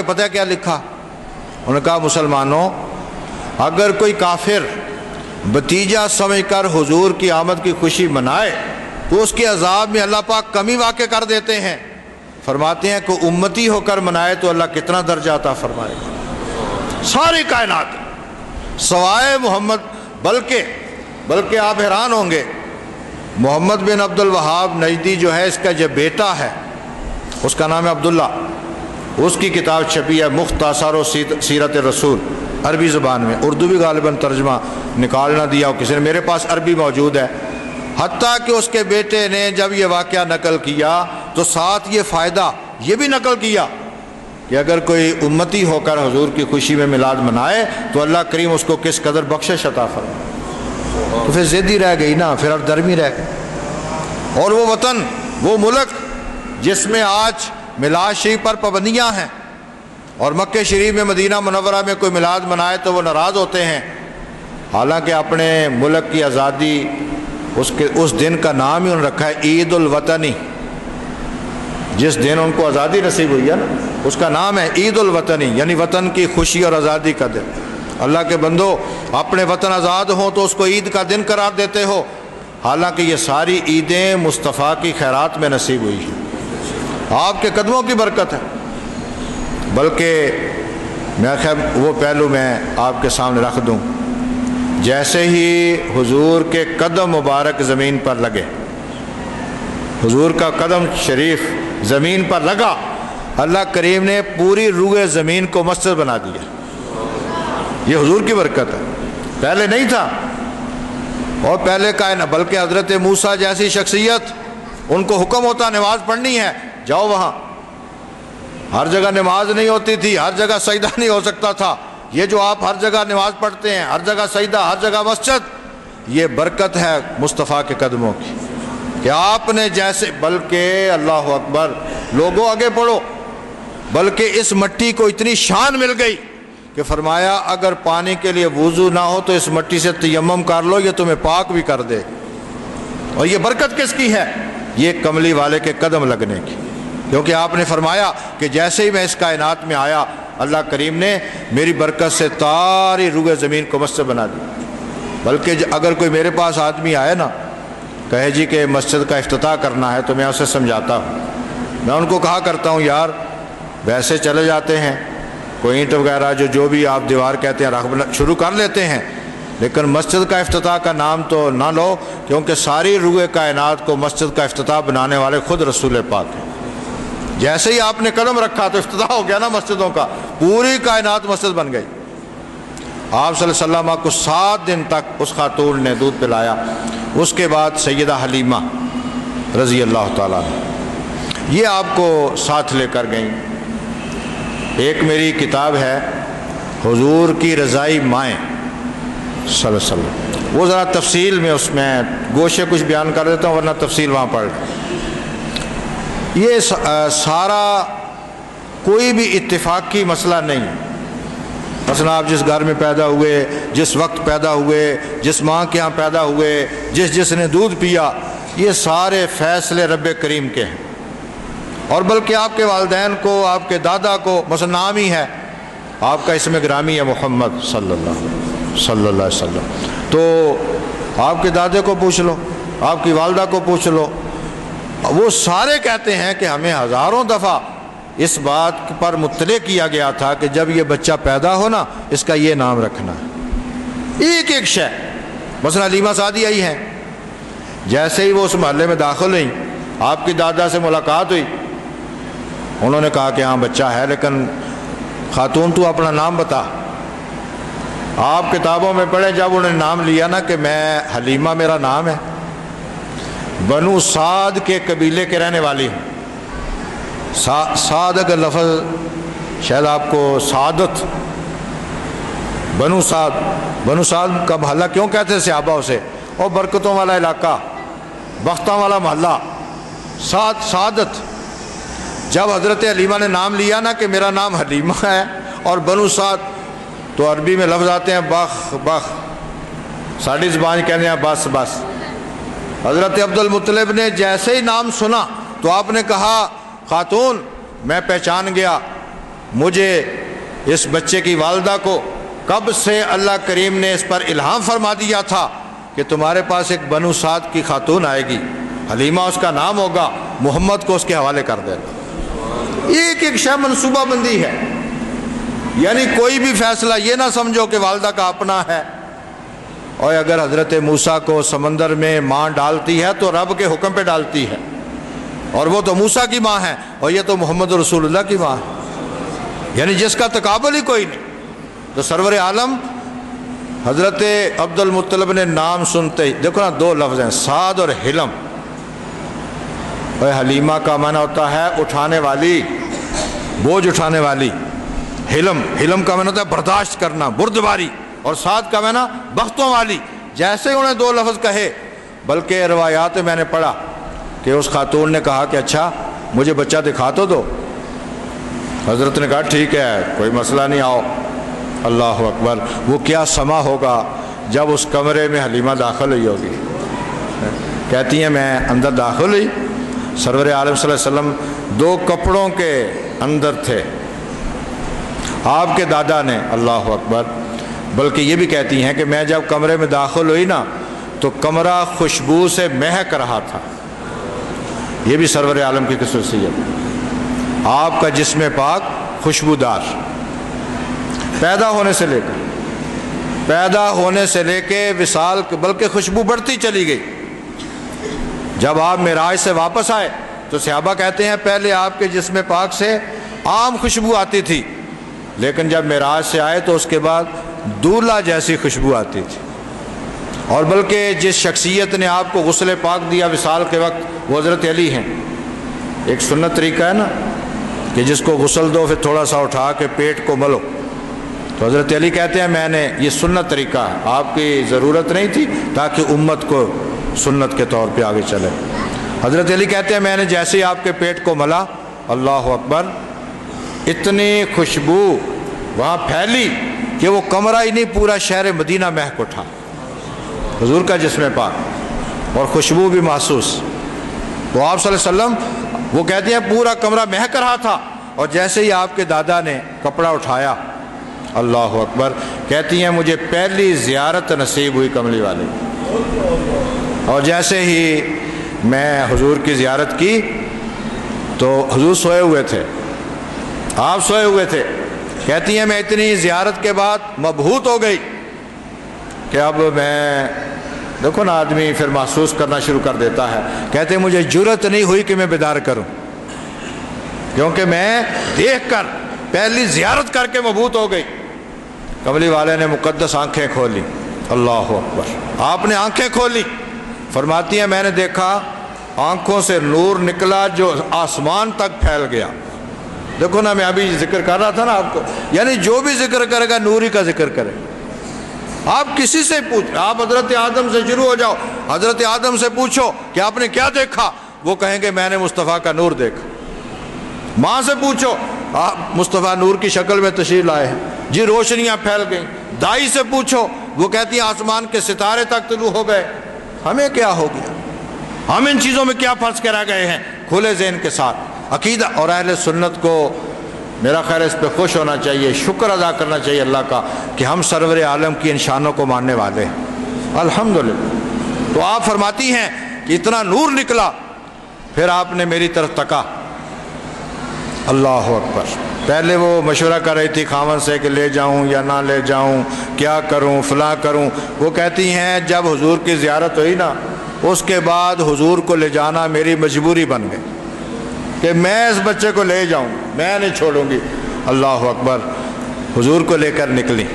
پتہ کیا لکھا؟ انہوں نے کہا مسلمانوں، اگر کوئی کافر بتیجا سمجھ کر حضور کی آمد کی خوشی منائے تو اس کے عذاب میں اللہ پاک کمی واقع کر دیتے ہیں۔ فرماتے ہیں کہ امتی ہو کر منائے تو اللہ کتنا درجہ عطا فرمائے گا۔ ساری کائنات سوائے محمد، بلکہ آپ حیران ہوں گے، محمد بن عبد الوہاب نجدی جو ہے، اس کا جو بیٹا ہے اس کا نام ہے عبداللہ، اس کی کتاب چھپی ہے مختصر و سیرت رسول عربی زبان میں، اردو بھی غالباً ترجمہ نکالنا دیا ہو کسی نے، میرے پاس عربی موجود ہے۔ حتیٰ کہ اس کے بیٹے نے جب یہ واقعہ نقل کیا تو ساتھ یہ فائدہ یہ بھی نقل کیا کہ اگر کوئی امتی ہو کر حضور کی خوشی میں میلاد منائے تو اللہ کریم اس کو کس قدر بخشش عطا فرمائے۔ تو پھر ضد ہی رہ گئی نا، پھر اب درمی رہ گئی۔ اور وہ وطن، وہ ملک جس میں آج میلاد شریف پر پابندیاں ہیں، اور مکہ شریف میں مدینہ منورہ میں کوئی میلاد منائے تو وہ ناراض ہوتے ہیں، حالانکہ اپنے ملک کی آزادی اس دن کا نام ہی انہوں نے رکھا ہے عید الوطنی۔ جس دن ان کو آزادی نصیب ہوئی ہے نا، اس کا نام ہے عید الوطنی، یعنی وطن کی خوشی اور آزادی کا دن۔ اللہ کے بندو، اپنے وطن آزاد ہوں تو اس کو عید کا دن قرار دیتے ہو، حالانکہ یہ ساری عیدیں مصطفیٰ کی خیرات میں نصیب ہوئی ہیں، آپ کے قدموں کی برکت ہے۔ بلکہ میں خیر وہ پہلو میں آپ کے سامنے رکھ دوں، جیسے ہی حضور کے قدم مبارک زمین پر لگے، حضور کا قدم شریف زمین پر لگا، اللہ کریم نے پوری روئے زمین کو مسجد بنا دیا۔ یہ حضور کی برکت ہے، پہلے نہیں تھا۔ اور پہلے کا ہے نا، بلکہ حضرت موسیٰ جیسی شخصیت، ان کو حکم ہوتا نماز پڑھنی ہے، جاؤ وہاں۔ ہر جگہ نماز نہیں ہوتی تھی، ہر جگہ سجدہ نہیں ہو سکتا تھا۔ یہ جو آپ ہر جگہ نماز پڑھتے ہیں، ہر جگہ سجدہ، ہر جگہ مسجد، یہ برکت ہے مصطفیٰ کے قدموں کی کہ آپ نے جیسے، بلکہ اللہ اکبر، لوگوں آگے پڑھو، بلکہ اس مٹی کو اتنی شان مل گئی کہ فرمایا اگر پانی کے لیے وضو نہ ہو تو اس مٹی سے تیمم کر لو، یہ تمہیں پاک بھی کر دے۔ اور یہ برکت کس کی ہے؟ یہ کملی والے کے قدم لگنے کی، کیونکہ آپ نے فرمایا کہ جیسے ہی میں اس کائنات میں آیا، اللہ کریم نے میری برکت سے ساری روئے زمین کو مسجد بنا دی۔ بلکہ اگر کوئی میرے پاس آدمی آئے نا، کہے جی کہ مسجد کا افتتاح کرنا ہے، تو میں اسے سمجھاتا ہوں، میں ان کو کہا کرتا ہوں یار ویسے چلے جاتے ہیں، کوئی اینٹ وغیرہ جو بھی آپ دیوار کہتے ہیں رکھ شروع کر لیتے ہیں، لیکن مسجد کا افتتاح کا نام تو نہ لو، کیونکہ ساری روئے کائنات کو مسجد کا افتتاح بنانے والے خود رسول پاک ہیں۔ جیسے ہی آپ نے قدم رکھا تو افتتاح ہو گیا نا مسجدوں کا، پوری کائنات مسجد بن گئی۔ آپ صلی اللہ علیہ وسلم کو 7 دن تک اس خاتون نے دودھ پلایا۔ اس کے بعد سیدہ حلیمہ رضی اللہ تعالیٰ عنہ یہ آپ کو ساتھ لے کر گئیں۔ ایک میری کتاب ہے حضور کی رضائی مائیں صلی اللہ علیہ وسلم، وہ ذرا تفصیل میں اس میں گوشے کچھ بیان کر دیتا ہوں، ورنہ تفصیل وہاں پڑھ۔ یہ سارا کوئی بھی اتفاقی مسئلہ نہیں۔ مثلا آپ جس گھر میں پیدا ہوئے، جس وقت پیدا ہوئے، جس ماں کے ہاں پیدا ہوئے، جس نے دودھ پیا، یہ سارے فیصلے رب کریم کے ہیں۔ اور بلکہ آپ کے والدین کو، آپ کے دادا کو، مثلا نام ہی ہے، آپ کا اسم گرامی ہے محمد صلی اللہ علیہ وسلم، تو آپ کے دادے کو پوچھ لو، آپ کی والدہ کو پوچھ لو، وہ سارے کہتے ہیں کہ ہمیں ہزاروں دفعہ اس بات پر مطلع کیا گیا تھا کہ جب یہ بچہ پیدا ہو نا، اس کا یہ نام رکھنا ہے۔ ایک ایک شے، مثلا حلیمہ سعدیہ ہی ہیں، جیسے ہی وہ اس محلے میں داخل ہوئیں، آپ کی دادا سے ملاقات ہوئی، انہوں نے کہا کہ ہاں بچہ ہے، لیکن خاتون تو اپنا نام بتا۔ آپ کتابوں میں پڑھیں، جب انہوں نے نام لیا نا کہ میں حلیمہ میرا نام ہے، بنو سعد کے قبیلے کے رہنے والی ہوں۔ سعد کا لفظ شاید آپ کو سعادت، بنو سعد کا محلہ کیوں کہتے ہیں صحابہ اسے؟ اور برکتوں والا علاقہ، بختوں والا محلہ، سعادت۔ جب حضرت حلیمہ نے نام لیا نا کہ میرا نام حلیمہ ہے اور بنو سعد، تو عربی میں لفظ آتے ہیں بخ، ساڑھی زبان کہتے ہیں بس۔ حضرت عبد المطلب نے جیسے ہی نام سنا تو آپ نے کہا خاتون میں پہچان گیا مجھے اس بچے کی والدہ کو کب سے اللہ کریم نے اس پر الہام فرما دیا تھا کہ تمہارے پاس ایک بنو سعد کی خاتون آئے گی، حلیمہ اس کا نام ہوگا، محمد کو اس کے حوالے کر دینا۔ ایک ایک شے منصوبہ بندی ہے، یعنی کوئی بھی فیصلہ یہ نہ سمجھو کہ والدہ کا اپنا ہے۔ اور اگر حضرت موسیٰ کو سمندر میں ماں ڈالتی ہے تو رب کے حکم پہ ڈالتی ہے، اور وہ تو موسیٰ کی ماں ہے اور یہ تو محمد رسول اللہ کی ماں ہے، یعنی جس کا تقابل ہی کوئی نہیں۔ تو سرور عالم حضرت عبد المطلب نے نام سنتے ہی، دیکھو نا دو لفظ ہیں، سعد اور حلم۔ اور حلیمہ کا معنی ہوتا ہے اٹھانے والی، بوجھ اٹھانے والی۔ حلم کا معنی ہوتا ہے برداشت کرنا، بردباری۔ اور سعد کا معنی بختوں والی۔ جیسے انہیں دو لفظ کہے، بلکہ روایات میں نے پڑھا کہ اس خاتون نے کہا کہ اچھا مجھے بچہ دکھا تو دو۔ حضرت نے کہا ٹھیک ہے، کوئی مسئلہ نہیں، آؤ۔ اللہ اکبر، وہ کیا سما ہوگا جب اس کمرے میں حلیمہ داخل ہوئی ہوگی۔ کہتی ہیں میں اندر داخل ہوئی، سرور عالم صلی اللہ علیہ وسلم دو کپڑوں کے اندر تھے آپ کے دادا نے، اللہ اکبر۔ بلکہ یہ بھی کہتی ہیں کہ میں جب کمرے میں داخل ہوئی نا تو کمرہ خوشبو سے مہک رہا تھا۔ یہ بھی سرور عالم کی خصوصیت، آپ کا جسم پاک خوشبودار، پیدا ہونے سے لے کے وصال، بلکہ خوشبو بڑھتی چلی گئی۔ جب آپ معراج سے واپس آئے تو صحابہ کہتے ہیں پہلے آپ کے جسم پاک سے عام خوشبو آتی تھی، لیکن جب معراج سے آئے تو اس کے بعد دولہا جیسی خوشبو آتی تھی۔ اور بلکہ جس شخصیت نے آپ کو غسل پاک دیا وصال کے وقت، وہ حضرت علی ہیں۔ ایک سنت طریقہ ہے نا کہ جس کو غسل دو پھر تھوڑا سا اٹھا کے پیٹ کو ملو، تو حضرت علی کہتے ہیں میں نے، یہ سنت طریقہ ہے، آپ کی ضرورت نہیں تھی تاکہ امت کو سنت کے طور پہ آگے چلے۔ حضرت علی کہتے ہیں میں نے جیسے ہی آپ کے پیٹ کو ملا، اللہ اکبر، اتنی خوشبو وہاں پھیلی کہ وہ کمرہ ہی نہیں پورا شہر مدینہ مہک اٹھا، حضور کا جسم پاک، اور خوشبو بھی محسوس۔ تو آپ صلی اللہ علیہ وسلم، وہ کہتے ہیں پورا کمرہ مہک رہا تھا، اور جیسے ہی آپ کے دادا نے کپڑا اٹھایا، اللہ اکبر، کہتی ہیں مجھے پہلی زیارت نصیب ہوئی کملی والی۔ اور جیسے ہی میں حضور کی زیارت کی تو حضور سوئے ہوئے تھے، آپ سوئے ہوئے تھے۔ کہتی ہیں میں اتنی زیارت کے بعد مبہوت ہو گئی کہ اب میں، دیکھو نا آدمی پھر محسوس کرنا شروع کر دیتا ہے، کہتے ہیں مجھے جرت نہیں ہوئی کہ میں بیدار کروں، کیونکہ میں دیکھ کر پہلی زیارت کر کے مبہوت ہو گئی۔ کملی والے نے مقدس آنکھیں کھولی، اللہ اکبر، آپ نے آنکھیں کھولی، فرماتی ہیں میں نے دیکھا آنکھوں سے نور نکلا جو آسمان تک پھیل گیا۔ دیکھو نا میں ابھی ذکر کر رہا تھا نا آپ کو، یعنی جو بھی ذکر کرے گا نوری کا ذکر کرے۔ آپ کسی سے پوچھ، آپ حضرت آدم سے شروع ہو جاؤ، حضرت آدم سے پوچھو کہ آپ نے کیا دیکھا، وہ کہیں گے میں نے مصطفیٰ کا نور دیکھا۔ ماں سے پوچھو، آپ مصطفیٰ نور کی شکل میں تشریف لائے ہیں، جی روشنیاں پھیل گئیں۔ دائی سے پوچھو، وہ کہتی ہیں آسمان کے ستارے تک طلوع ہو گئے۔ ہمیں کیا ہو گیا، ہم ان چیزوں میں کیا پھنس کے رہ گئے ہیں؟ کھلے ذہن کے ساتھ عقیدہ، اور اہل سنت کو میرا خیر اس پہ خوش ہونا چاہیے، شکر ادا کرنا چاہیے اللہ کا کہ ہم سرور عالم کی ان شانوں کو ماننے والے ہیں، الحمدللہ۔ تو آپ فرماتی ہیں کہ اتنا نور نکلا، پھر آپ نے میری طرف تکا، اللہ اکبر۔ پہلے وہ مشورہ کر رہی تھی خاوند سے کہ لے جاؤں یا نہ لے جاؤں، کیا کروں، فلاں کروں۔ وہ کہتی ہیں جب حضور کی زیارت ہوئی نا، اس کے بعد حضور کو لے جانا میری مجبوری بن گئی کہ میں اس بچے کو لے جاؤں، میں نہیں چھوڑوں گی، اللہ اکبر۔ حضور کو لے کر نکلی۔